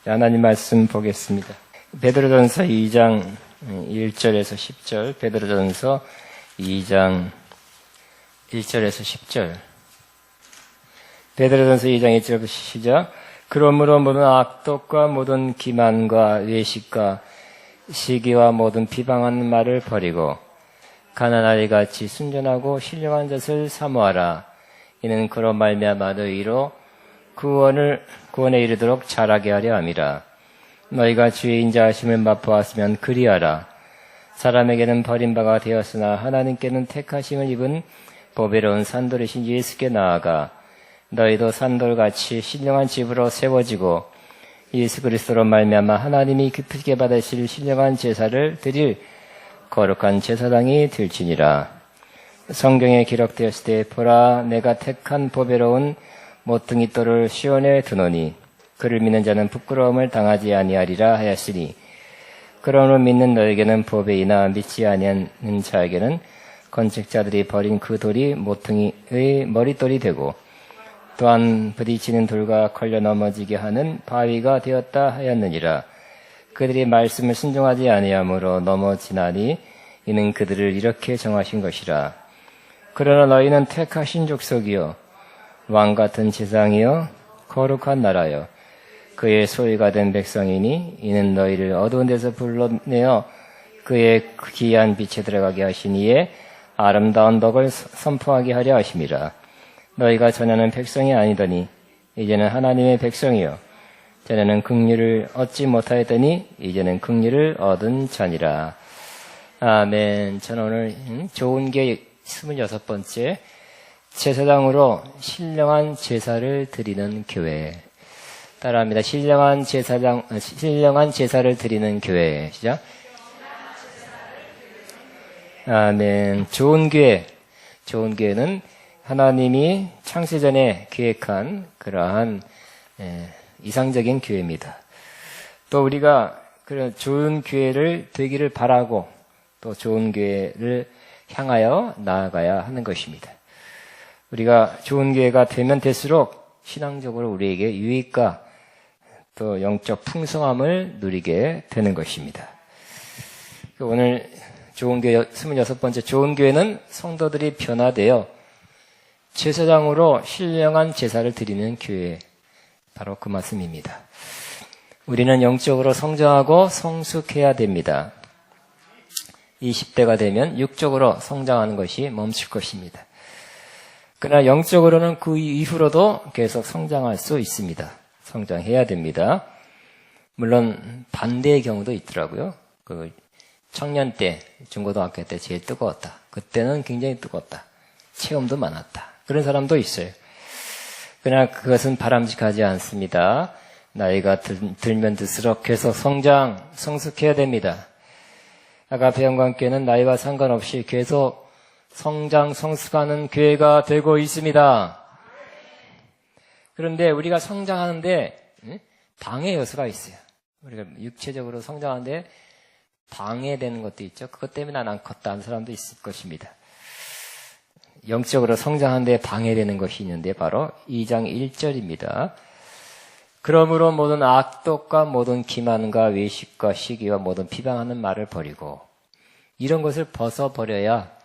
하나님 말씀 보겠습니다. 베드로전서 2장 1절에서 10절, 베드로전서 2장 1절에서 10절. 베드로전서 2장 1절부터 시작. 그러므로 모든 악독과 모든 기만과 외식과 시기와 모든 비방하는 말을 버리고 가난아리 같이 순전하고 신령한 것을 사모하라. 이는 그로 말미암아 너희로 구원에 이르도록 자라게 하려 함이라. 너희가 주의 인자하심을 맛보았으면 그리하라. 사람에게는 버림바가 되었으나 하나님께는 택하심을 입은 보배로운 산돌이신 예수께 나아가 너희도 산돌같이 신령한 집으로 세워지고 예수 그리스도로 말미암아 하나님이 기쁘게 받으실 신령한 제사를 드릴 거룩한 제사장이 될지니라. 성경에 기록되었을 때 보라 내가 택한 보배로운 모퉁이 돌을 시온에 두노니 그를 믿는 자는 부끄러움을 당하지 아니하리라 하였으니 그러므로 믿는 너에게는 보배이나 믿지 아니하는 자에게는 건축자들이 버린 그 돌이 모퉁이의 머릿돌이 되고 또한 부딪히는 돌과 걸려 넘어지게 하는 바위가 되었다 하였느니라. 그들이 말씀을 순종하지 아니하므로 넘어지나니 이는 그들을 이렇게 정하신 것이라. 그러나 너희는 택하신 족속이요 왕같은 제사장이요 거룩한 나라요 그의 소유가 된 백성이니 이는 너희를 어두운 데서 불러내어 그의 귀한 빛에 들어가게 하신 이에 아름다운 덕을 선포하게 하려 하심이라. 너희가 전에는 백성이 아니더니 이제는 하나님의 백성이요 전에는 긍휼을 얻지 못하였더니 이제는 긍휼을 얻은 자니라. 아멘. 저는 오늘 좋은 게 26번째 제사장으로 신령한 제사를 드리는 교회. 따라합니다. 신령한 제사를 드리는 교회. 시작. 아멘. 좋은 교회. 좋은 교회는 하나님이 창세전에 계획한 그러한 이상적인 교회입니다. 또 우리가 그런 좋은 교회를 되기를 바라고 또 좋은 교회를 향하여 나아가야 하는 것입니다. 우리가 좋은 교회가 되면 될수록 신앙적으로 우리에게 유익과 또 영적 풍성함을 누리게 되는 것입니다. 오늘 좋은 교회 26번째 좋은 교회는 성도들이 변화되어 제사장으로 신령한 제사를 드리는 교회, 바로 그 말씀입니다. 우리는 영적으로 성장하고 성숙해야 됩니다. 20대가 되면 육적으로 성장하는 것이 멈출 것입니다. 그러나 영적으로는 그 이후로도 계속 성장할 수 있습니다. 성장해야 됩니다. 물론 반대의 경우도 있더라고요. 그 청년 때, 중고등학교 때 제일 뜨거웠다. 그때는 굉장히 뜨거웠다. 체험도 많았다. 그런 사람도 있어요. 그러나 그것은 바람직하지 않습니다. 나이가 들면 들수록 계속 성숙해야 됩니다. 아가페 영광교회는 나이와 상관없이 계속 성숙하는 교회가 되고 있습니다. 그런데 우리가 성장하는데 방해 요소가 있어요. 우리가 육체적으로 성장하는데 방해되는 것도 있죠. 그것 때문에 난 안 컸다 하는 사람도 있을 것입니다. 영적으로 성장하는데 방해되는 것이 있는데 바로 2장 1절입니다. 그러므로 모든 악독과 모든 기만과 외식과 시기와 모든 비방하는 말을 버리고 이런 것을 벗어버려야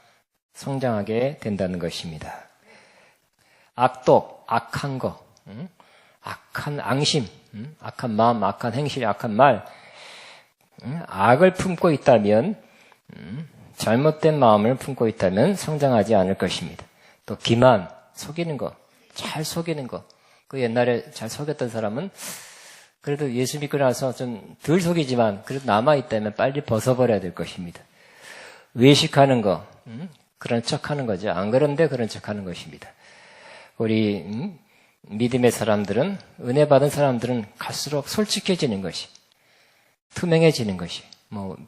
성장하게 된다는 것입니다. 악독, 악한 거, 악한 앙심, 악한 마음, 악한 행실, 악한 말, 악을 품고 있다면 잘못된 마음을 품고 있다면 성장하지 않을 것입니다. 또 기만, 속이는 거, 잘 속이는 거. 그 옛날에 잘 속였던 사람은 그래도 예수 믿고 나서 좀 덜 속이지만 그래도 남아있다면 빨리 벗어버려야 될 것입니다. 외식하는 거, 그런 척하는 거죠. 안 그런데 그런 척하는 것입니다. 우리 믿음의 사람들은, 은혜 받은 사람들은 갈수록 솔직해지는 것이, 투명해지는 것이,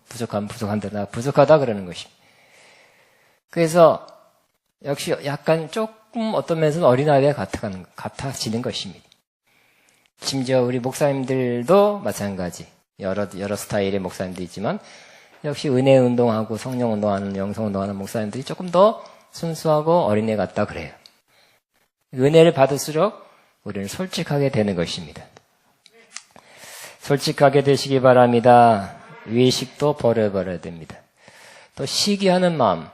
부족하면 부족한데 나 부족하다 그러는 것입니다. 그래서 역시 약간 조금 어떤 면에서는 어린아이와 같아지는 것입니다. 심지어 우리 목사님들도 마찬가지. 여러 스타일의 목사님도 있지만 역시 은혜 운동하고 성령 운동하는, 영성 운동하는 목사님들이 조금 더 순수하고 어린애 같다 그래요. 은혜를 받을수록 우리는 솔직하게 되는 것입니다. 솔직하게 되시기 바랍니다. 외식도 버려버려야 됩니다. 또 시기하는 마음.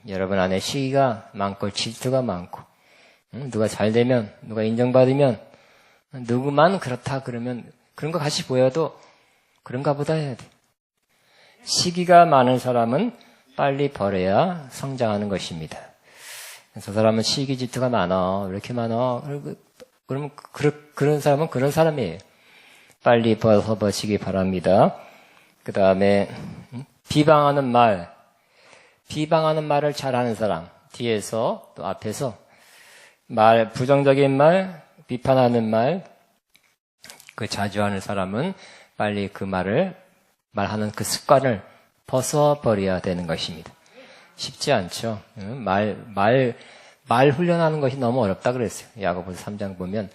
여러분 안에 시기가 많고 질투가 많고 누가 잘 되면 누가 인정받으면 누구만 그렇다 그러면 그런 거 같이 보여도 그런가 보다 해야 돼. 시기가 많은 사람은 빨리 버려야 성장하는 것입니다. 저 사람은 시기 질투가 많아. 왜 이렇게 많아? 그러면 그런 사람은 그런 사람이에요. 빨리 벗어버시기 바랍니다. 그 다음에 비방하는 말을 잘하는 사람, 뒤에서 또 앞에서 부정적인 말, 비판하는 말, 그 자주 하는 사람은 빨리 그 말하는 그 습관을 벗어버려야 되는 것입니다. 쉽지 않죠. 말 훈련하는 것이 너무 어렵다 그랬어요. 야고보서 3장 보면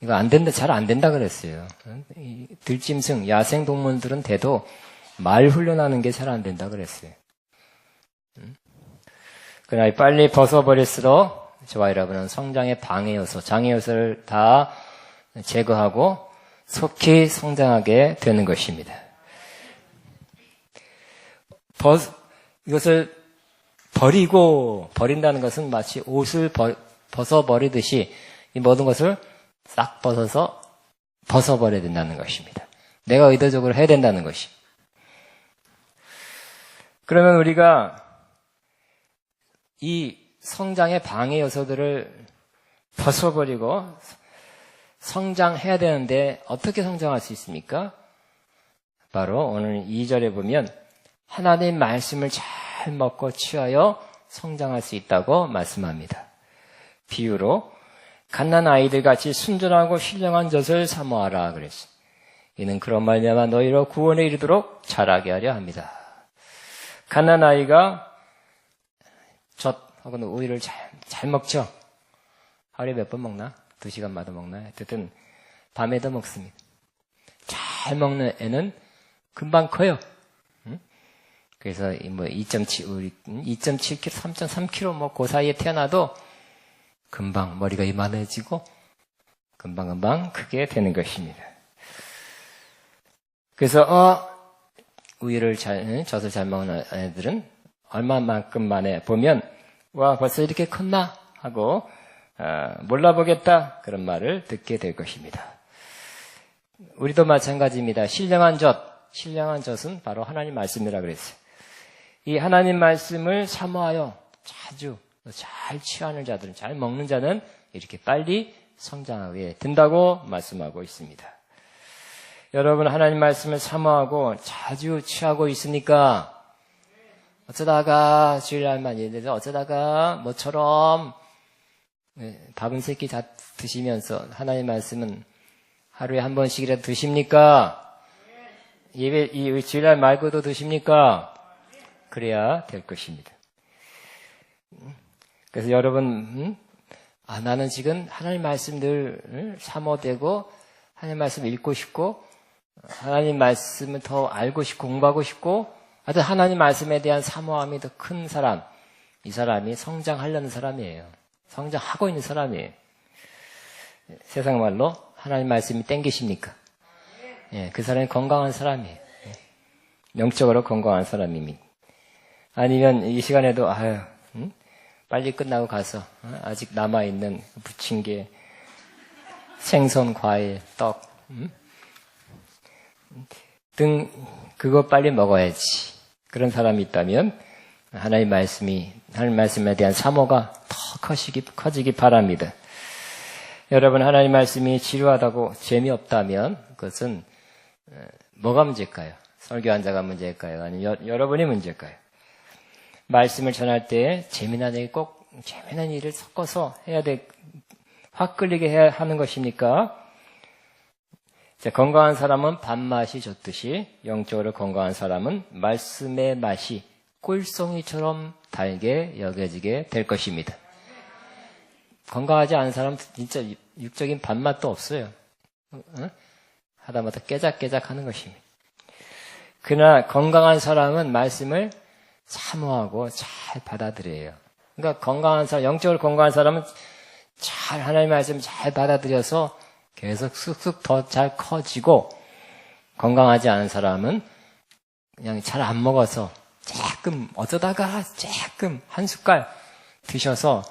이거 안 된다, 잘 안 된다 그랬어요. 들짐승, 야생 동물들은 돼도 말 훈련하는 게 잘 안 된다 그랬어요. 그러나 빨리 벗어버릴수록 저와 여러분은 성장의 방해 요소, 장애 요소를 다 제거하고 속히 성장하게 되는 것입니다. 이것을 버린다는 것은 마치 옷을 벗어버리듯이 이 모든 것을 싹 벗어버려야 된다는 것입니다. 내가 의도적으로 해야 된다는 것이. 그러면 우리가 이 성장의 방해 요소들을 벗어버리고 성장해야 되는데 어떻게 성장할 수 있습니까? 바로 오늘 2절에 보면 하나님 말씀을 잘 먹고 취하여 성장할 수 있다고 말씀합니다. 비유로 갓난 아이들 같이 순전하고 신령한 젖을 사모하라 그랬어요. 이는 그런 말미암아 너희로 구원에 이르도록 자라게 하려 합니다. 갓난 아이가 젖하고는 우유를 잘 먹죠. 하루에 몇 번 먹나? 2시간마다 먹나? 어쨌든 밤에도 먹습니다. 잘 먹는 애는 금방 커요. 그래서 2.7kg, 3.3kg 뭐 그 사이에 태어나도 금방 머리가 이만해지고 금방금방 크게 되는 것입니다. 그래서 젖을 잘 먹는 애들은 얼마만큼 만에 보면 와 벌써 이렇게 컸나 하고 몰라보겠다 그런 말을 듣게 될 것입니다. 우리도 마찬가지입니다. 신령한 젖은 바로 하나님 말씀이라고 그랬어요. 이 하나님 말씀을 사모하여 자주 잘 취하는 자들은, 잘 먹는 자는 이렇게 빨리 성장하게 된다고 말씀하고 있습니다. 여러분 하나님 말씀을 사모하고 자주 취하고 있으니까 어쩌다가 주일날만 예를 들어 어쩌다가 모처럼 밥 한 세끼 다 드시면서 하나님 말씀은 하루에 한 번씩이라도 드십니까? 예배 이 주일날 말고도 드십니까? 그래야 될 것입니다. 그래서 여러분 나는 지금 하나님 말씀 늘 사모되고 하나님 말씀 읽고 싶고 하나님 말씀을 더 알고 싶고 공부하고 싶고 하여튼 하나님 말씀에 대한 사모함이 더 큰 사람, 이 사람이 성장하려는 사람이에요. 성장하고 있는 사람이에요. 세상 말로 하나님 말씀이 땡기십니까? 예, 그 사람이 건강한 사람이에요. 영적으로 건강한 사람입니다. 아니면 이 시간에도 빨리 끝나고 가서 아직 남아있는 부침개, 생선, 과일, 떡 등 그거 빨리 먹어야지. 그런 사람이 있다면 하나님 말씀에 대한 사모가 더 커지기 바랍니다. 여러분 하나님 말씀이 지루하다고 재미없다면 그것은 뭐가 문제일까요? 설교한 자가 문제일까요? 아니면 여러분이 문제일까요? 말씀을 전할 때 재미난 일을 섞어서 해야 확 끌리게 해야 하는 것입니까? 건강한 사람은 밥맛이 좋듯이 영적으로 건강한 사람은 말씀의 맛이 꿀송이처럼 달게 여겨지게 될 것입니다. 건강하지 않은 사람은 진짜 육적인 밥맛도 없어요. 하다못해 깨작깨작 하는 것입니다. 그러나 건강한 사람은 말씀을 사모하고 잘 받아들여요. 그러니까 건강한 사람, 영적으로 건강한 사람은 잘 하나님의 말씀을 잘 받아들여서 계속 쑥쑥 더 잘 커지고 건강하지 않은 사람은 그냥 잘 안 먹어서 조금 어쩌다가 조금 한 숟갈 드셔서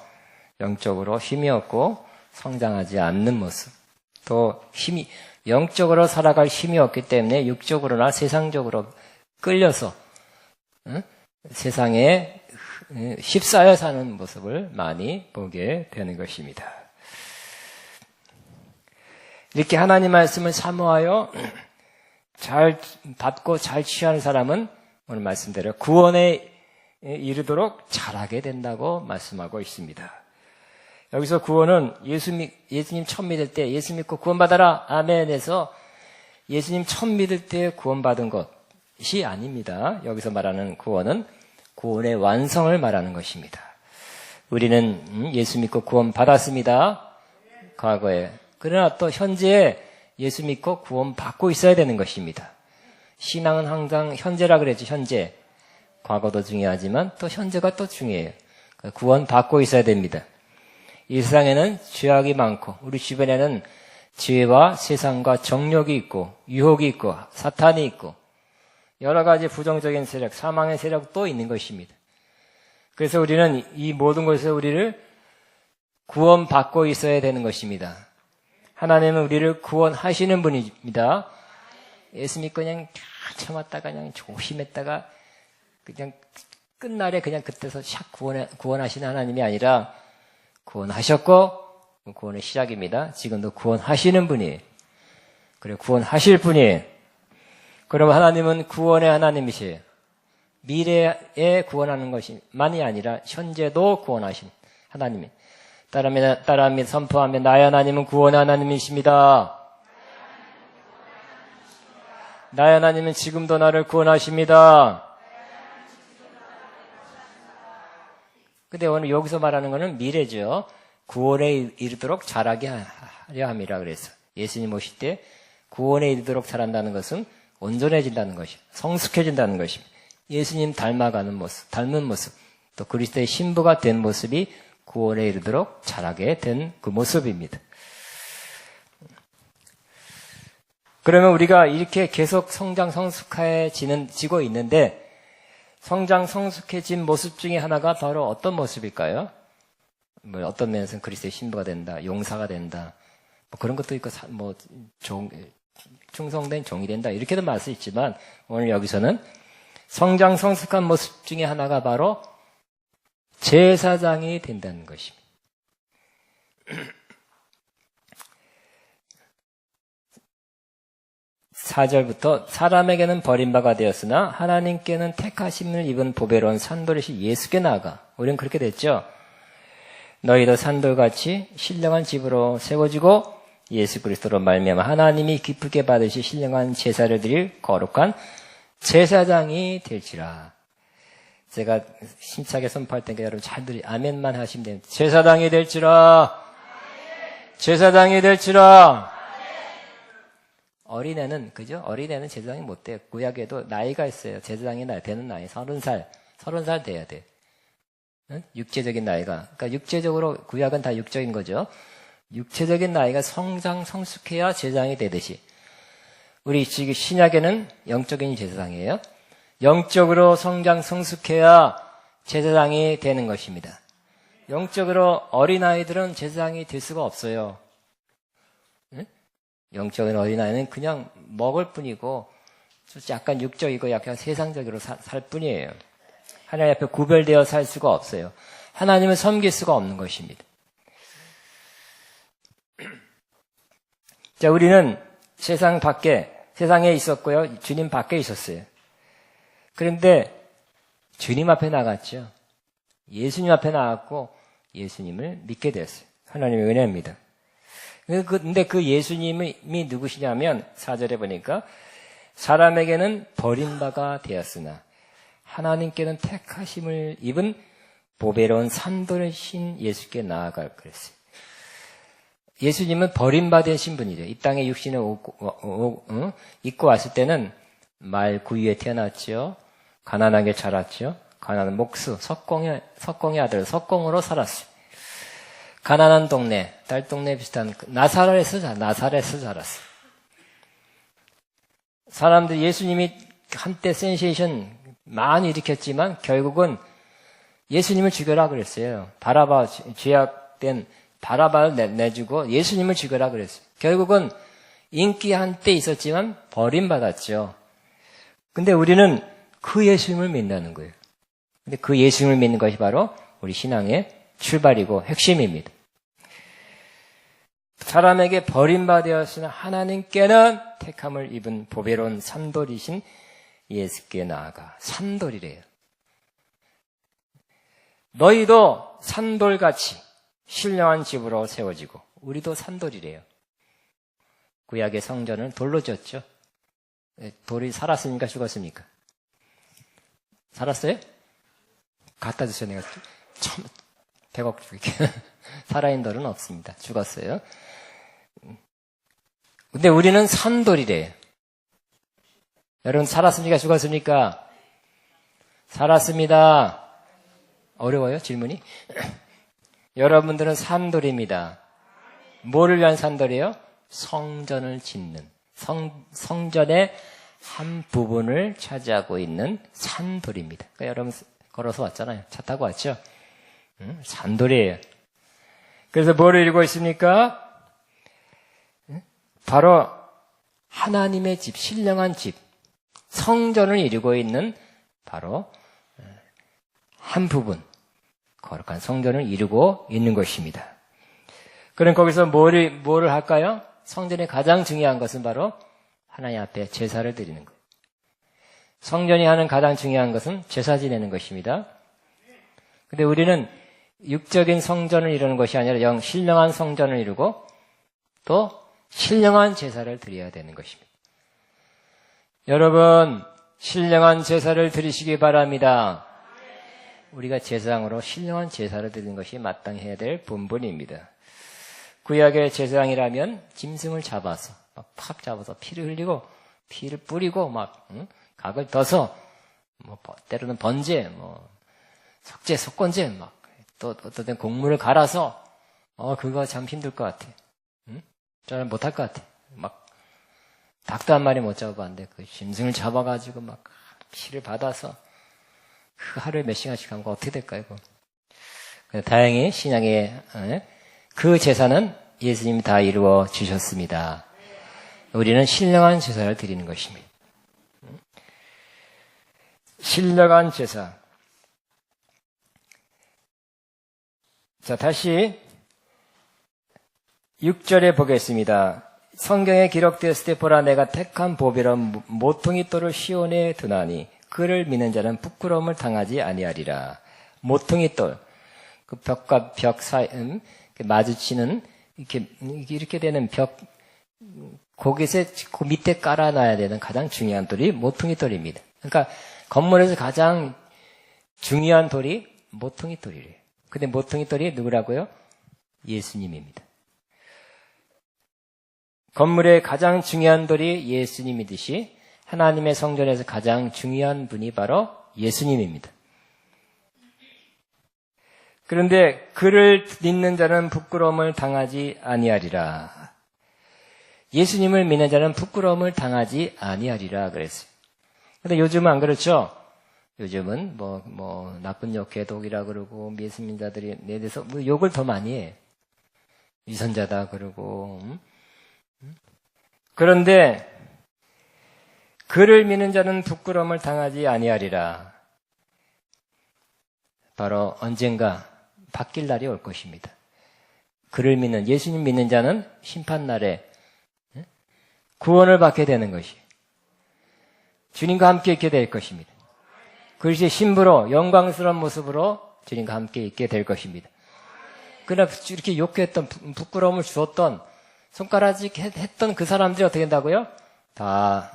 영적으로 힘이 없고 성장하지 않는 모습. 또 영적으로 살아갈 힘이 없기 때문에 육적으로나 세상적으로 끌려서 세상에 휩싸여 사는 모습을 많이 보게 되는 것입니다. 이렇게 하나님 말씀을 사모하여 잘 받고 잘 취하는 사람은 오늘 말씀대로 구원에 이르도록 잘하게 된다고 말씀하고 있습니다. 여기서 구원은 예수님 처음 믿을 때 예수 믿고 구원받아라 아멘에서 예수님 처음 믿을 때 구원받은 것이 아닙니다. 여기서 말하는 구원은 구원의 완성을 말하는 것입니다. 우리는 예수 믿고 구원받았습니다. 과거에. 그러나 또 현재에 예수 믿고 구원받고 있어야 되는 것입니다. 신앙은 항상 현재라 그랬죠. 현재. 과거도 중요하지만 또 현재가 또 중요해요. 구원받고 있어야 됩니다. 이 세상에는 죄악이 많고 우리 주변에는 죄와 세상과 정욕이 있고 유혹이 있고 사탄이 있고 여러 가지 부정적인 세력, 사망의 세력도 있는 것입니다. 그래서 우리는 이 모든 것에서 우리를 구원받고 있어야 되는 것입니다. 하나님은 우리를 구원하시는 분입니다. 예수 믿고 그냥 참았다가 그냥 조심했다가 그냥 끝날에 그냥 그때서 샥 구원하시는 하나님이 아니라 구원하셨고 구원의 시작입니다. 지금도 구원하시는 분이에요. 그래 구원하실 분이에요. 그럼 하나님은 구원의 하나님이세요. 미래에 구원하는 것만이 아니라 현재도 구원하신 하나님이에요. 따라하며 선포하며 나의 하나님은 구원의 하나님이십니다. 나의 하나님은 지금도 나를 구원하십니다. 근데 오늘 여기서 말하는 것은 미래죠. 구원에 이르도록 잘하게 하려 함이라 그랬어. 예수님 오실 때 구원에 이르도록 잘한다는 것은 온전해진다는 것이요. 성숙해진다는 것입니다. 예수님 닮은 모습, 또 그리스도의 신부가 된 모습이 구원에 이르도록 잘하게 된 그 모습입니다. 그러면 우리가 이렇게 계속 성장 성숙해지고 있는데 성장 성숙해진 모습 중에 하나가 바로 어떤 모습일까요? 어떤 면에서는 그리스도의 신부가 된다, 용사가 된다, 그런 것도 있고, 충성된 종이 된다, 이렇게도 말할 수 있지만, 오늘 여기서는 성장 성숙한 모습 중에 하나가 바로 제사장이 된다는 것입니다. 4절부터 사람에게는 버림바가 되었으나 하나님께는 택하심을 입은 보배로운 산돌이신 예수께 나아가. 우리는 그렇게 됐죠. 너희도 산돌같이 신령한 집으로 세워지고 예수 그리스도로 말미암아 하나님이 기쁘게 받으시 신령한 제사를 드릴 거룩한 제사장이 될지라. 제가 힘차게 선포할 때니까 여러분 잘 아멘만 하시면 됩니다. 제사장이 될지라. 제사장이 될지라. 어린애는, 그죠? 어린애는 제사장이 못 돼요. 구약에도 나이가 있어요. 제사장이 되는 나이. 30살 돼야 돼. 응? 육체적인 나이가. 그러니까 육체적으로, 구약은 다 육적인 거죠. 육체적인 나이가 성숙해야 제사장이 되듯이. 우리 지금 신약에는 영적인 제사장이에요. 영적으로 성숙해야 제사장이 되는 것입니다. 영적으로 어린아이들은 제사장이 될 수가 없어요. 영적인 어린아이는 그냥 먹을 뿐이고 약간 육적이고 약간 세상적으로 살 뿐이에요. 하나님 앞에 구별되어 살 수가 없어요. 하나님을 섬길 수가 없는 것입니다. 자, 우리는 세상에 있었고요. 주님 밖에 있었어요. 그런데 주님 앞에 나갔죠. 예수님 앞에 나갔고 예수님을 믿게 되었어요. 하나님의 은혜입니다. 근데 그 예수님이 누구시냐면 4절에 보니까 사람에게는 버림바가 되었으나 하나님께는 택하심을 입은 보배로운 산돌이신 예수께 나아갈 그랬어요. 예수님은 버림받으신 분이죠. 이 땅에 육신을 입고 왔을 때는 말 구유에 태어났죠. 가난하게 자랐죠. 가난한 목수, 석공의 아들, 석공으로 살았어요. 가난한 동네, 딸 동네 비슷한 나사렛에서 자랐어요. 사람들 예수님이 한때 센세이션 많이 일으켰지만 결국은 예수님을 죽여라 그랬어요. 바라바 죄악된 바라바를 내주고 예수님을 죽여라 그랬어요. 결국은 인기 한때 있었지만 버림받았죠. 근데 우리는 그 예수님을 믿는다는 거예요. 근데 그 예수님을 믿는 것이 바로 우리 신앙의 출발이고 핵심입니다. 사람에게 버림받았으나 하나님께는 택함을 입은 보배로운 산돌이신 예수께 나아가. 산돌이래요. 너희도 산돌같이 신령한 집으로 세워지고, 우리도 산돌이래요. 구약의 성전은 돌로 지었죠. 돌이 살았습니까? 죽었습니까? 살았어요? 갖다 주세요. 내가 100억 줄게. 살아있는 돌은 없습니다. 죽었어요. 근데 우리는 산돌이래요. 여러분 살았습니까? 죽었습니까? 살았습니다. 어려워요? 질문이? 여러분들은 산돌입니다. 뭐를 위한 산돌이에요? 성전을 짓는, 성전의 한 부분을 차지하고 있는 산돌입니다. 그러니까 여러분 걸어서 왔잖아요. 차 타고 왔죠? 산돌이에요. 그래서 뭐를 이루고 있습니까? 바로 하나님의 집, 신령한 집, 성전을 이루고 있는 바로 한 부분, 거룩한 성전을 이루고 있는 것입니다. 그럼 거기서 뭐를 할까요? 성전의 가장 중요한 것은 바로 하나님 앞에 제사를 드리는 거예요. 성전이 하는 가장 중요한 것은 제사 지내는 것입니다. 근데 우리는 육적인 성전을 이루는 것이 아니라 신령한 성전을 이루고 또 신령한 제사를 드려야 되는 것입니다. 여러분, 신령한 제사를 드리시기 바랍니다. 우리가 제사장으로 신령한 제사를 드리는 것이 마땅해야 될 본분입니다. 구약의 제사장이라면 짐승을 잡아서 막 팍 잡아서 피를 흘리고 피를 뿌리고 막 각을 떠서 뭐 때로는 번제, 뭐 속죄, 속건제 막 또 어떤 때는 곡물을 갈아서 그거 참 힘들 것 같아. 저는 못할 것 같아. 막 닭도 한 마리 못 잡아봤는데 그 짐승을 잡아가지고 막 피를 받아서 그 하루에 몇 시간씩 한 거 어떻게 될까요? 이거? 다행히 신약의 그 제사는 예수님이 다 이루어 주셨습니다. 우리는 신령한 제사를 드리는 것입니다. 신령한 제사. 자, 다시 6절에 보겠습니다. 성경에 기록되었을 때 보라 내가 택한 보배로운 모퉁이돌을 시온에 두나니 그를 믿는 자는 부끄러움을 당하지 아니하리라. 모퉁이돌, 그 벽과 벽 사이 마주치는 이렇게 되는 벽, 거기서 그 밑에 깔아놔야 되는 가장 중요한 돌이 모퉁이돌입니다. 그러니까 건물에서 가장 중요한 돌이 모퉁이돌이래요. 근데 모퉁이돌이 누구라고요? 예수님입니다. 건물의 가장 중요한 돌이 예수님이듯이 하나님의 성전에서 가장 중요한 분이 바로 예수님입니다. 그런데 그를 믿는 자는 부끄러움을 당하지 아니하리라. 예수님을 믿는 자는 부끄러움을 당하지 아니하리라 그랬어요. 근데 요즘은 안 그렇죠? 요즘은 나쁜 욕해 독이라 그러고 미신자들이 내 대해서 욕을 더 많이 해. 위선자다 그러고. 그런데 그를 믿는 자는 부끄러움을 당하지 아니하리라. 바로 언젠가 바뀔 날이 올 것입니다. 그를 믿는, 예수님 믿는 자는 심판날에 구원을 받게 되는 것이 주님과 함께 있게 될 것입니다. 그것이 신부로 영광스러운 모습으로 주님과 함께 있게 될 것입니다. 그러나 이렇게 욕했던, 부끄러움을 주었던, 손가락질 했던 그 사람들이 어떻게 된다고요? 다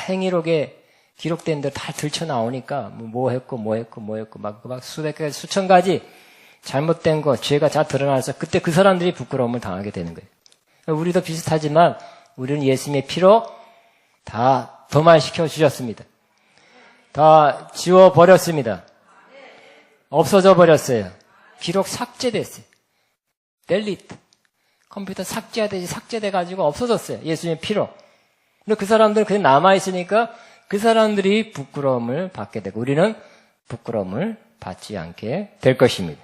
행위록에 기록된 대로 다 들춰나오니까 뭐 했고 막 수백 가지 수천 가지 잘못된 거 죄가 다 드러나서 그때 그 사람들이 부끄러움을 당하게 되는 거예요. 우리도 비슷하지만 우리는 예수님의 피로 다 도말시켜 주셨습니다. 다 지워버렸습니다. 없어져 버렸어요. 기록 삭제됐어요. 델리트. 컴퓨터 삭제하듯이 삭제돼가지고 없어졌어요. 예수님의 피로. 근데 그 사람들은 그냥 남아있으니까 그 사람들이 부끄러움을 받게 되고 우리는 부끄러움을 받지 않게 될 것입니다.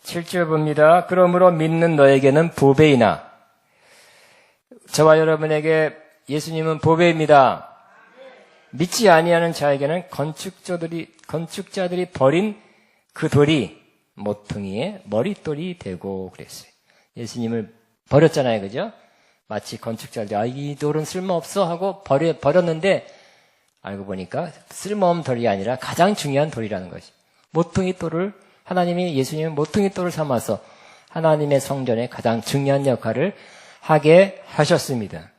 7절 봅니다. 그러므로 믿는 너에게는 보배이나 저와 여러분에게 예수님은 보배입니다. 믿지 아니하는 자에게는 건축자들이 버린 그 돌이 모퉁이의 머릿돌이 되고 그랬어요. 예수님을 버렸잖아요. 그죠? 마치 건축자들이 이 돌은 쓸모없어 하고 버렸는데 알고 보니까 쓸모없는 돌이 아니라 가장 중요한 돌이라는 것이 모퉁이 돌을 하나님이 예수님은 모퉁이 돌을 삼아서 하나님의 성전에 가장 중요한 역할을 하게 하셨습니다.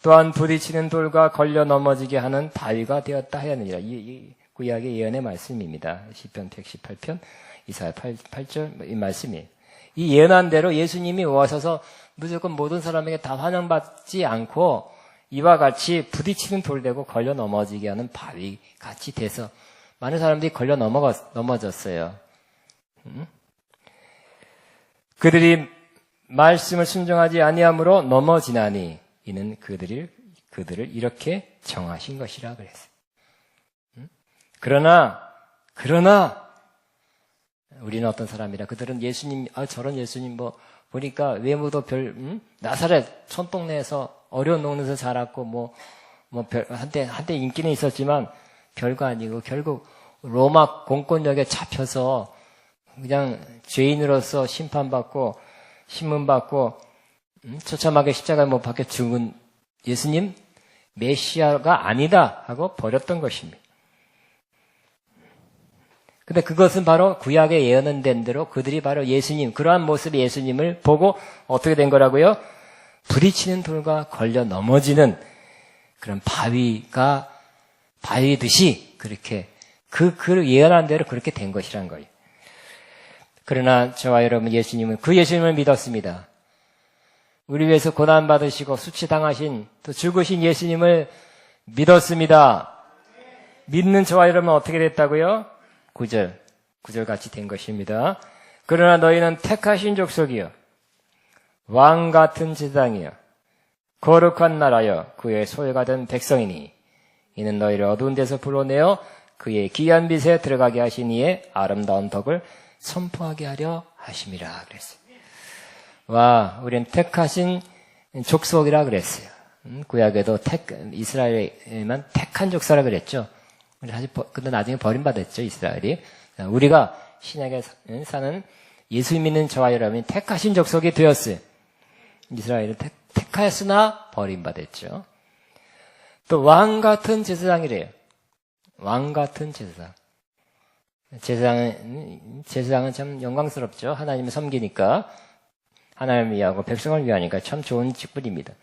또한 부딪히는 돌과 걸려 넘어지게 하는 바위가 되었다 하였느니라. 이 구약의 예언의 말씀입니다. 시편 118편 이사야 8절 이 말씀이에요. 이 예언한 대로 예수님이 오셔서 무조건 모든 사람에게 다 환영받지 않고 이와 같이 부딪히는 돌 되고 걸려 넘어지게 하는 바위 같이 돼서 많은 사람들이 걸려 넘어졌어요. 그들이 말씀을 순종하지 아니함으로 넘어지나니 이는 그들을 이렇게 정하신 것이라 그랬어요. 그러나 우리는 어떤 사람이라 그들은 예수님 저런 예수님 보니까 외모도 나사렛 촌동네에서 어려운 동네에서 자랐고 한때 인기는 있었지만 별거 아니고 결국 로마 공권력에 잡혀서 그냥 죄인으로서 심판받고 신문받고 처참하게 십자가에 못 박혀 죽은 예수님 메시아가 아니다 하고 버렸던 것입니다. 근데 그것은 바로 구약에 예언된 대로 그들이 바로 예수님, 그러한 모습의 예수님을 보고 어떻게 된 거라고요? 부딪히는 돌과 걸려 넘어지는 그런 바위듯이 그렇게 그 예언한 대로 그렇게 된 것이란 거예요. 그러나 저와 여러분 예수님은 그 예수님을 믿었습니다. 우리 위해서 고난받으시고 수치당하신 또 죽으신 예수님을 믿었습니다. 믿는 저와 여러분은 어떻게 됐다고요? 9절 같이 된 것입니다. 그러나 너희는 택하신 족속이요 왕같은 제사장이요 거룩한 나라여 그의 소유가 된 백성이니 이는 너희를 어두운 데서 불러내어 그의 귀한 빛에 들어가게 하신 이의 아름다운 덕을 선포하게 하려 하심이라 그랬어요. 우리는 택하신 족속이라 그랬어요. 구약에도 이스라엘에만 택한 족속이라 그랬죠. 근데 나중에 버림받았죠, 이스라엘이. 우리가 신약에 사는 예수 믿는 저와 여러분이 택하신 족속이 되었어요. 이스라엘은 택하였으나 버림받았죠. 또 왕같은 제사장이래요. 왕같은 제사장. 제사장은 참 영광스럽죠. 하나님을 섬기니까. 하나님을 위하고 백성을 위하니까 참 좋은 직분입니다.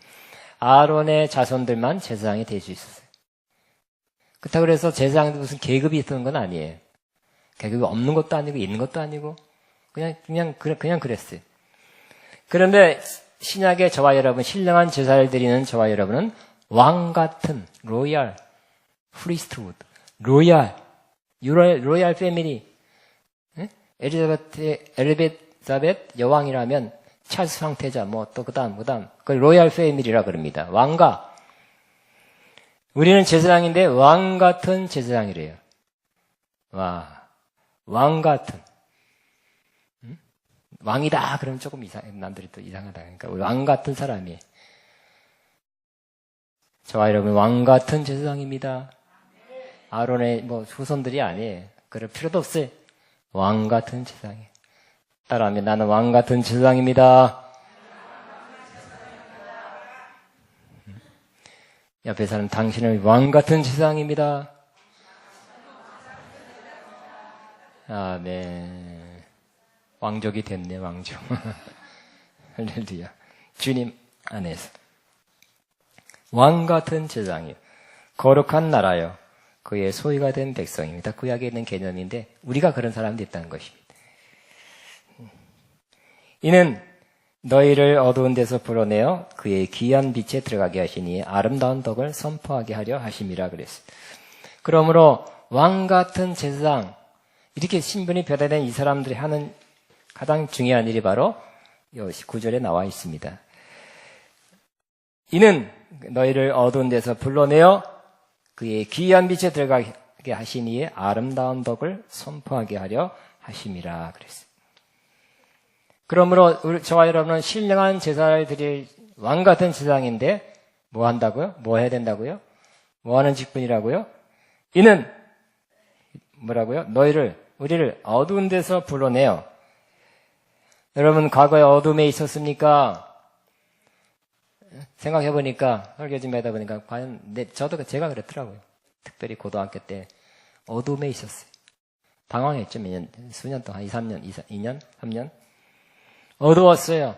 아론의 자손들만 제사장이 될 수 있었어요. 그렇다고 해서 제사장도 무슨 계급이 있던 건 아니에요. 계급이 없는 것도 아니고 있는 것도 아니고 그냥 그랬어요. 그런데 신약의 저와 여러분, 신령한 제사를 드리는 저와 여러분은 왕 같은 로얄 프리스트우드, 로얄 패밀리. 엘리자벳 여왕이라면 찰스 황태자 또 그다음 그걸 로얄 패밀리라 그럽니다. 왕가. 우리는 제사장인데 왕 같은 제사장이래요. 왕 같은. 왕이다 그러면 조금 남들이 또 이상하다. 그러니까 왕 같은 사람이에요. 저와 여러분 왕 같은 제사장입니다. 아론의 후손들이 아니에요. 그럴 필요도 없어요. 왕 같은 제사장이에요. 따라하면 나는 왕 같은 제사장입니다. 옆에 사람 당신은 왕 같은 제사장입니다. 네. 왕족이 됐네, 왕족. 할렐루야. 주님 안에서. 왕 같은 제사장이요. 거룩한 나라요. 그의 소유가 된 백성입니다. 구약에 있는 개념인데 우리가 그런 사람이 됐다는 것입니다. 이는 너희를 어두운 데서 불어내어 그의 귀한 빛에 들어가게 하시니 아름다운 덕을 선포하게 하려 하심이라 그랬어요. 그러므로 왕 같은 제사장, 이렇게 신분이 배달된 이 사람들이 하는 가장 중요한 일이 바로 9절에 나와 있습니다. 이는 너희를 어두운 데서 불러내어 그의 귀한 빛에 들어가게 하신 이의 아름다운 덕을 선포하게 하려 하심이라 그랬어요. 그러므로 저와 여러분은 신령한 제사를 드릴 왕 같은 세상인데 뭐 한다고요? 뭐 해야 된다고요? 뭐 하는 직분이라고요? 이는 뭐라고요? 우리를 어두운 데서 불러내어. 여러분 과거에 어둠에 있었습니까? 생각해보니까 설교 좀 하다 보니까 과연 제가 그랬더라고요. 특별히 고등학교 때 어둠에 있었어요. 방황했죠. 수년 동안 2년, 3년 어두웠어요.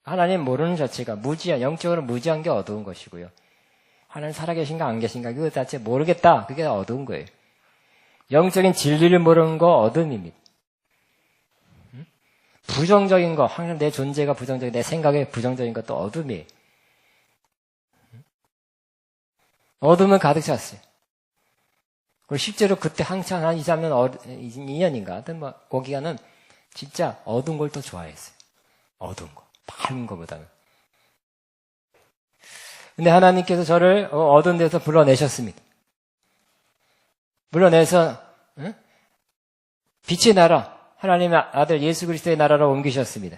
하나님 모르는 자체가 영적으로 무지한 게 어두운 것이고요. 하나님 살아계신가 안 계신가 그거 자체 모르겠다. 그게 어두운 거예요. 영적인 진리를 모르는 거 어둠입니다. 부정적인 거, 항상 내 존재가 부정적인, 내 생각이 부정적인 것도 어둠이에요. 어둠은 가득 찼어요. 그리고 실제로 그때 한창 한 2, 3년, 2년인가 하여튼 그 기간은 진짜 어두운 걸 더 좋아했어요. 어두운 거. 밝은 거보다는. 근데 하나님께서 저를 어두운 데서 불러내셨습니다. 불러내서 빛의 나라, 하나님의 아들 예수 그리스도의 나라로 옮기셨습니다.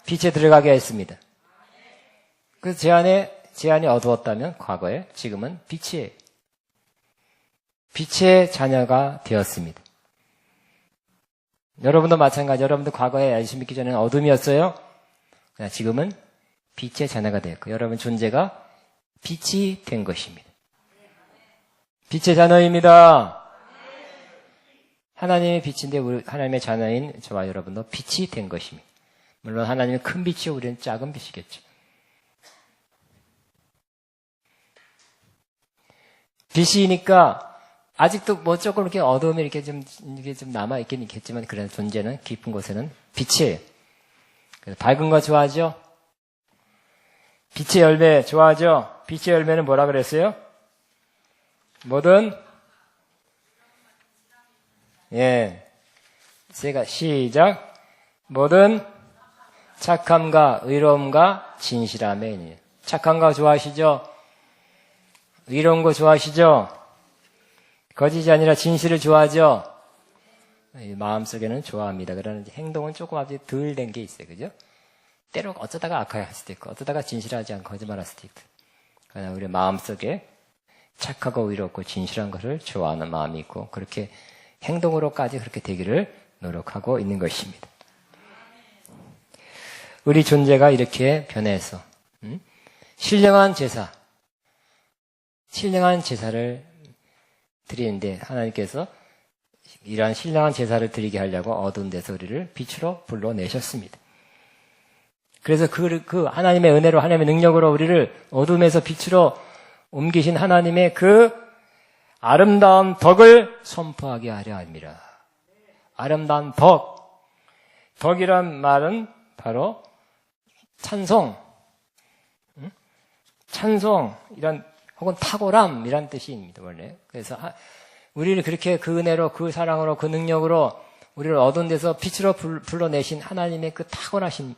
빛에 들어가게 했습니다. 그래서 제 안이 어두웠다면 과거에 지금은 빛의 자녀가 되었습니다. 여러분도 마찬가지. 여러분도 과거에 예수 믿기 전에는 어둠이었어요. 그러나 지금은 빛의 자녀가 되었고 여러분 존재가 빛이 된 것입니다. 빛의 자녀입니다. 하나님의 빛인데 하나님의 자녀인 저와 여러분도 빛이 된 것입니다. 물론 하나님은 큰 빛이요 우리는 작은 빛이겠죠. 빛이니까 아직도 조금 이렇게 어두움이 이렇게 좀 남아 있긴 있겠지만 그런 존재는 깊은 곳에는 빛이에요. 그래서 밝은 거 좋아하죠? 빛의 열매 좋아하죠? 빛의 열매는 뭐라 그랬어요? 시작. 모든 착함과 의로움과 진실함에. 착한 거 좋아하시죠? 의로운 거 좋아하시죠? 거짓이 아니라 진실을 좋아하죠? 마음속에는 좋아합니다. 그러나 행동은 조금 아주 덜 된 게 있어요. 그죠? 때로 어쩌다가 악하게 할 수도 있고, 어쩌다가 진실하지 않고 거짓말 할 수도 있고. 그러나 우리 마음속에 착하고 의롭고 진실한 것을 좋아하는 마음이 있고, 그렇게 행동으로까지 그렇게 되기를 노력하고 있는 것입니다. 우리 존재가 이렇게 변해서, 신령한 제사를 드리는데 하나님께서 이러한 신령한 제사를 드리게 하려고 어두운 데서 우리를 빛으로 불러내셨습니다. 그래서 그 하나님의 은혜로 하나님의 능력으로 우리를 어둠에서 빛으로 옮기신 하나님의 그 아름다운 덕을 선포하게 하려 합니다. 아름다운 덕이란 말은 바로 찬송, 이런 혹은 탁월함이란 뜻입니다, 원래. 그래서 우리를 그렇게 그 은혜로, 그 사랑으로, 그 능력으로 우리를 어두운 데서 빛으로 불러내신 하나님의 그 탁월하신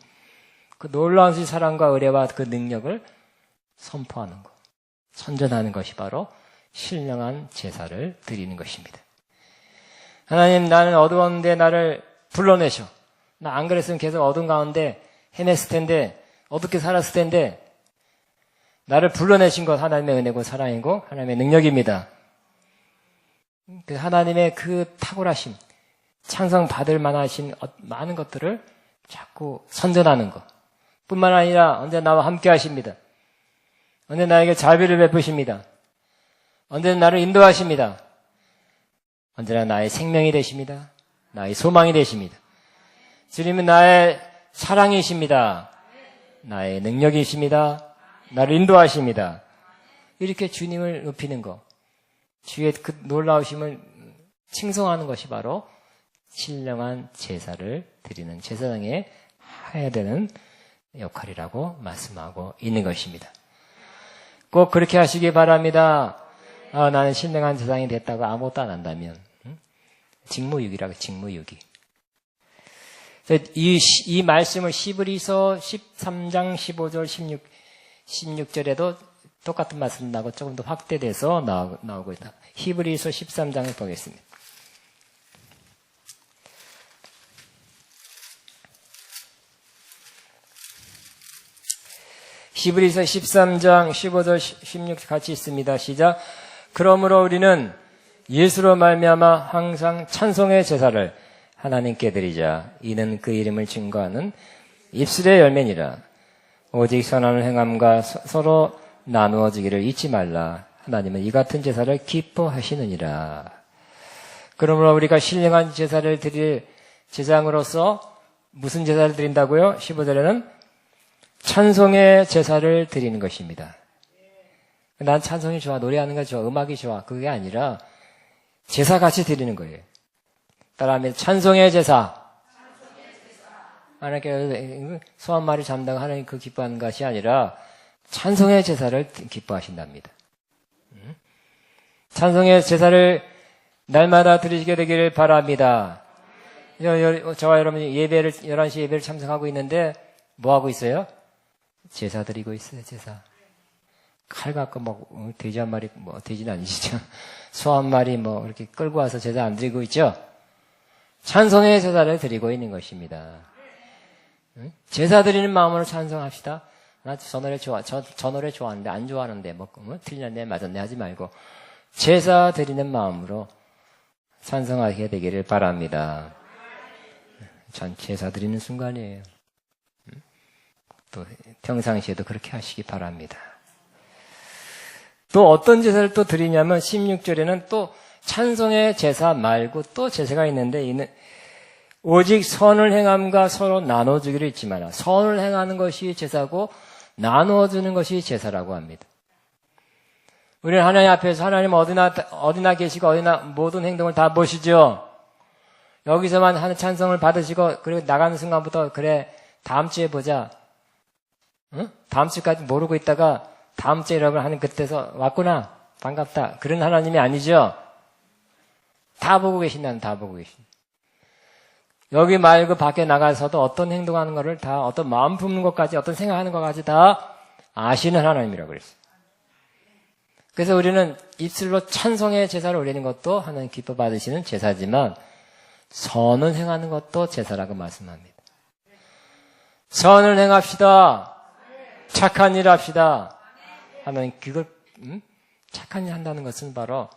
그 놀라운 사랑과 의뢰와 그 능력을 선포하는 것, 선전하는 것이 바로 신령한 제사를 드리는 것입니다. 하나님, 나는 어두웠는데 나를 불러내셔. 나 안 그랬으면 계속 어두운 가운데 헤맸을 텐데, 어둡게 살았을 텐데, 나를 불러내신 것 하나님의 은혜고 사랑이고 하나님의 능력입니다. 그 하나님의 그 탁월하심, 찬송받을 만하신 많은 것들을 자꾸 선전하는 것 뿐만 아니라 언제나 나와 함께 하십니다. 언제나 나에게 자비를 베푸십니다. 언제나 나를 인도하십니다. 언제나 나의 생명이 되십니다. 나의 소망이 되십니다. 주님은 나의 사랑이십니다. 나의 능력이십니다. 나를 인도하십니다. 이렇게 주님을 높이는 것, 주의 그 놀라우심을 칭송하는 것이 바로 신령한 제사를 드리는 제사장에 해야 되는 역할이라고 말씀하고 있는 것입니다. 꼭 그렇게 하시기 바랍니다. 나는 신령한 제사장이 됐다고 아무것도 안 한다면 직무유기라고 직무유기. 이 말씀을 히브리서 13장 15절 16절에도 똑같은 말씀 나오고 조금 더 확대돼서 나오고 있다. 히브리서 13장을 보겠습니다. 히브리서 13장 15절 16 같이 있습니다. 시작. 그러므로 우리는 예수로 말미암아 항상 찬송의 제사를 하나님께 드리자. 이는 그 이름을 증거하는 입술의 열매니라. 오직 선함을 행함과 서로 나누어지기를 잊지 말라. 하나님은 이 같은 제사를 기뻐하시느니라. 그러므로 우리가 신령한 제사를 드릴 제장으로서 무슨 제사를 드린다고요? 15절에는 찬송의 제사를 드리는 것입니다. 난 찬송이 좋아, 노래하는 거 좋아, 음악이 좋아. 그게 아니라 제사같이 드리는 거예요. 따라하면 찬송의 제사. 하나님께 소한마리 잠당 하나님 그 기뻐하는 것이 아니라 찬송의 제사를 기뻐하신답니다. 찬송의 제사를 날마다 드리시게 되기를 바랍니다. 저와 여러분이 예배를 11시 예배를 참석하고 있는데 뭐 하고 있어요? 제사 드리고 있어요. 제사. 칼 갖고 뭐 돼지 한 마리 뭐 돼지는 아니시죠? 소 한 마리 뭐 이렇게 끌고 와서 제사 안 드리고 있죠? 찬송의 제사를 드리고 있는 것입니다. 제사 드리는 마음으로 찬송합시다. 나 저 노래 좋아, 저 노래 좋아하는데 안 좋아하는데 뭐 틀렸네 맞았네 하지 말고 제사 드리는 마음으로 찬송하게 되기를 바랍니다. 전 제사 드리는 순간이에요. 또 평상시에도 그렇게 하시기 바랍니다. 또 어떤 제사를 또 드리냐면 16절에는 또 찬송의 제사 말고 또 제사가 있는데 이는 오직 선을 행함과 서로 나눠주기를 잊지 마라. 선을 행하는 것이 제사고 나누어주는 것이 제사라고 합니다. 우리는 하나님 앞에서 하나님 어디나 계시고 어디나 모든 행동을 다 보시죠. 여기서만 하는 찬송을 받으시고 그리고 나가는 순간부터 그래 다음 주에 보자. 응? 다음 주까지 모르고 있다가 다음 주에 여러분 하는 그때서 왔구나. 반갑다. 그런 하나님이 아니죠. 다 보고 계신다는 다 보고 계신다. 여기 말고 밖에 나가서도 어떤 행동하는 것을 다 어떤 마음 품는 것까지 어떤 생각하는 것까지 다 아시는 하나님이라고 그랬어요. 그래서 우리는 입술로 찬송의 제사를 올리는 것도 하나님 기뻐 받으시는 제사지만 선을 행하는 것도 제사라고 말씀합니다. 선을 행합시다. 착한 일 합시다. 하나님 그걸 착한 일 한다는 것은 바로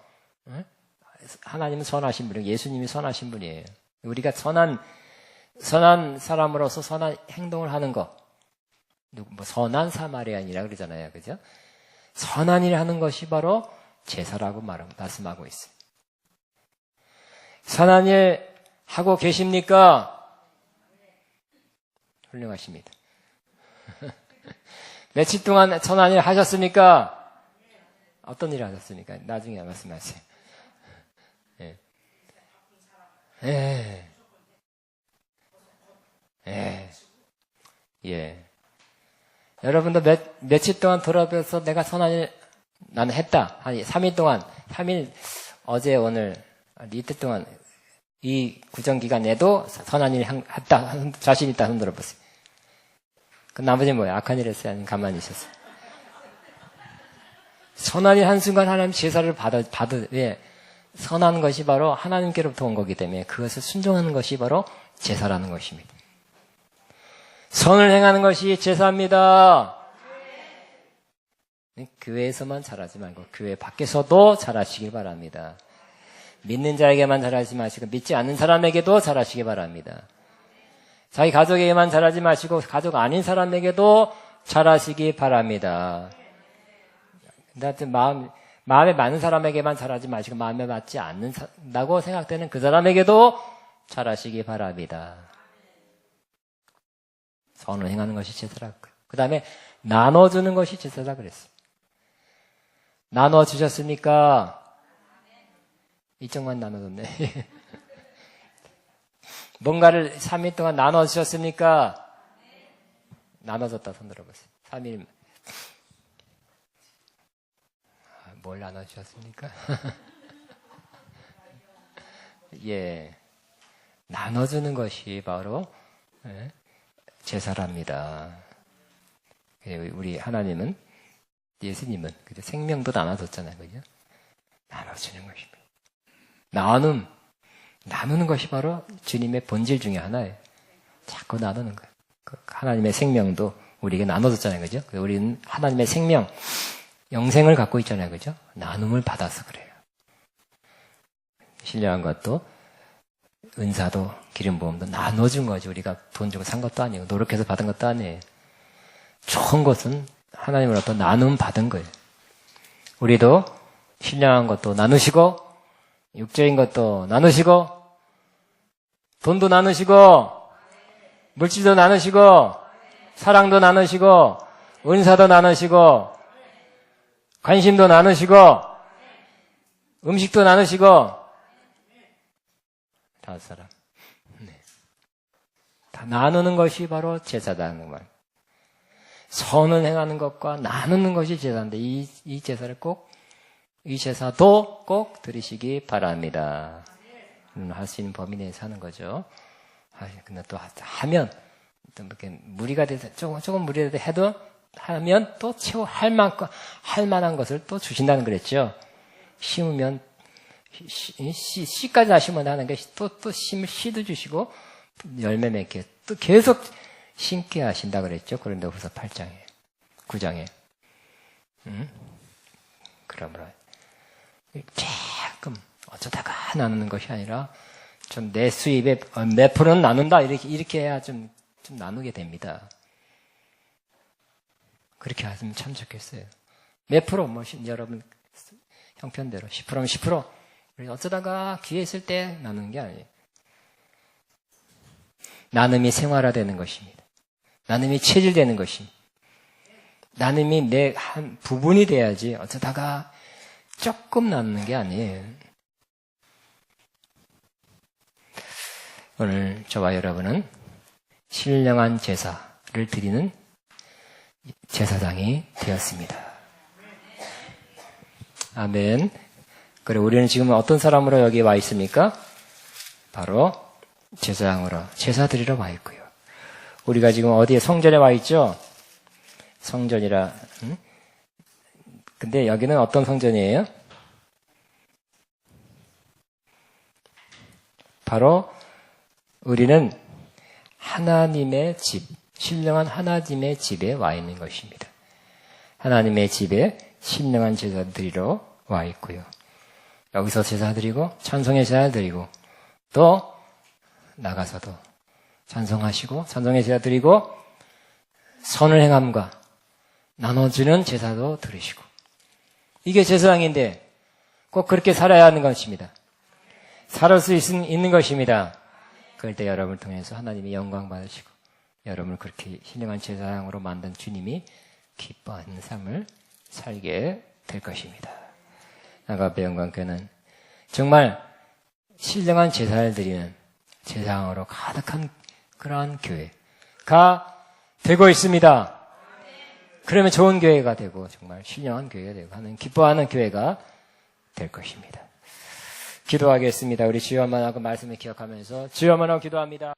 하나님은 선하신 분이에요. 예수님이 선하신 분이에요. 우리가 선한 사람으로서 선한 행동을 하는 것. 뭐 선한 사마리아인이라 그러잖아요. 그죠? 선한 일을 하는 것이 바로 제사라고 말씀하고 있어요. 선한 일 하고 계십니까? 훌륭하십니다. 며칠 동안 선한 일 하셨습니까? 어떤 일을 하셨습니까? 나중에 말씀하세요. 예. 예. 여러분도 며칠 동안 돌아보면서 내가 선한 일 나는 했다. 한 3일 동안, 3일, 어제, 오늘, 이틀 동안 이 구정기간에도 선한 일 했다. 자신 있다. 손 들어보세요. 그 나머지는 뭐예요? 악한 일 했어요? 아니면 가만히 있었어요? 선한 일 한순간 하나님 제사를 왜? 선한 것이 바로 하나님께로부터 온 거기 때문에 그것을 순종하는 것이 바로 제사라는 것입니다. 선을 행하는 것이 제사입니다. 교회에서만 잘하지 말고 교회 밖에서도 잘하시길 바랍니다. 믿는 자에게만 잘하지 마시고 믿지 않는 사람에게도 잘하시기 바랍니다. 자기 가족에게만 잘하지 마시고 가족 아닌 사람에게도 잘하시기 바랍니다. 하여튼 마음에 맞는 사람에게만 잘하지 마시고 마음에 맞지 않는다고 생각되는 그 사람에게도 잘하시기 바랍니다. 선을 행하는 것이 제사라고. 그 다음에 나눠주는 것이 제사라 그랬어요. 나눠주셨습니까? 이쪽만 나눠줬네. 뭔가를 3일 동안 나눠주셨습니까? 나눠줬다 손 들어보세요. 3일. 뭘 나눠주셨습니까? 예. 나눠주는 것이 바로 제사랍니다. 우리 하나님은, 예수님은 생명도 나눠줬잖아요. 그죠? 나눠주는 것입니다. 나누는 것이 바로 주님의 본질 중에 하나예요. 자꾸 나누는 거예요. 하나님의 생명도 우리에게 나눠줬잖아요. 그죠? 우리는 하나님의 생명, 영생을 갖고 있잖아요. 그죠? 나눔을 받아서 그래요. 신령한 것도, 은사도, 기름부음도 나눠준 거지. 우리가 돈 주고 산 것도 아니고, 노력해서 받은 것도 아니에요. 좋은 것은 하나님으로부터 나눔 받은 거예요. 우리도 신령한 것도 나누시고, 육적인 것도 나누시고, 돈도 나누시고, 물질도 나누시고, 사랑도 나누시고, 은사도 나누시고, 관심도 나누시고, 음식도 나누시고, 5사람. 다 나누는 것이 바로 제사다는 말. 선을 행하는 것과 나누는 것이 제사인데, 이 제사를 이 제사도 꼭 들으시기 바랍니다. 할 수 있는 범위 내에서 하는 거죠. 근데 또 하면, 또 이렇게 무리가 돼서, 조금 무리가 해도, 하면 또 할 만한 것을 또 주신다는 그랬죠. 심으면, 씨까지 다 심어야 하는 게 또 씨도 주시고, 열매 맺게 또 계속 심게 하신다 그랬죠. 고린도후서 8장에, 9장에. 그러므로, 조금, 어쩌다가 나누는 것이 아니라, 좀 내 수입의 몇 프로는 나눈다. 이렇게 해야 좀 나누게 됩니다. 그렇게 하시면 참 좋겠어요. 몇 프로, 여러분, 형편대로. 10%면 10%. 우리 어쩌다가 기회 있을 때 나누는 게 아니에요. 나눔이 생활화되는 것입니다. 나눔이 체질되는 것입니다. 나눔이 내 한 부분이 돼야지 어쩌다가 조금 나누는 게 아니에요. 오늘 저와 여러분은 신령한 제사를 드리는 제사장이 되었습니다. 아멘. 그래, 우리는 지금 어떤 사람으로 여기 와 있습니까? 바로 제사장으로, 제사 드리러 와 있고요. 우리가 지금 어디에 성전에 와 있죠? 성전이라. 근데 여기는 어떤 성전이에요? 바로 우리는 하나님의 집, 신령한 하나님의 집에 와 있는 것입니다. 하나님의 집에 신령한 제사 드리러 와 있고요. 여기서 제사 드리고 찬송의 제사 드리고 또 나가서도 찬송하시고 찬송의 제사 드리고 선을 행함과 나눠주는 제사도 드리시고 이게 제사장인데 꼭 그렇게 살아야 하는 것입니다. 살을 수 있는 것입니다. 그럴 때 여러분을 통해서 하나님이 영광 받으시고 여러분을 그렇게 신령한 제사장으로 만든 주님이 기뻐하는 삶을 살게 될 것입니다. 아가페 영광교회는 정말 신령한 제사를 드리는 제사장으로 가득한 그러한 교회가 되고 있습니다. 그러면 좋은 교회가 되고 정말 신령한 교회가 되고 하는 기뻐하는 교회가 될 것입니다. 기도하겠습니다. 우리 주여만 하고 말씀을 기억하면서 주여만 하고 기도합니다.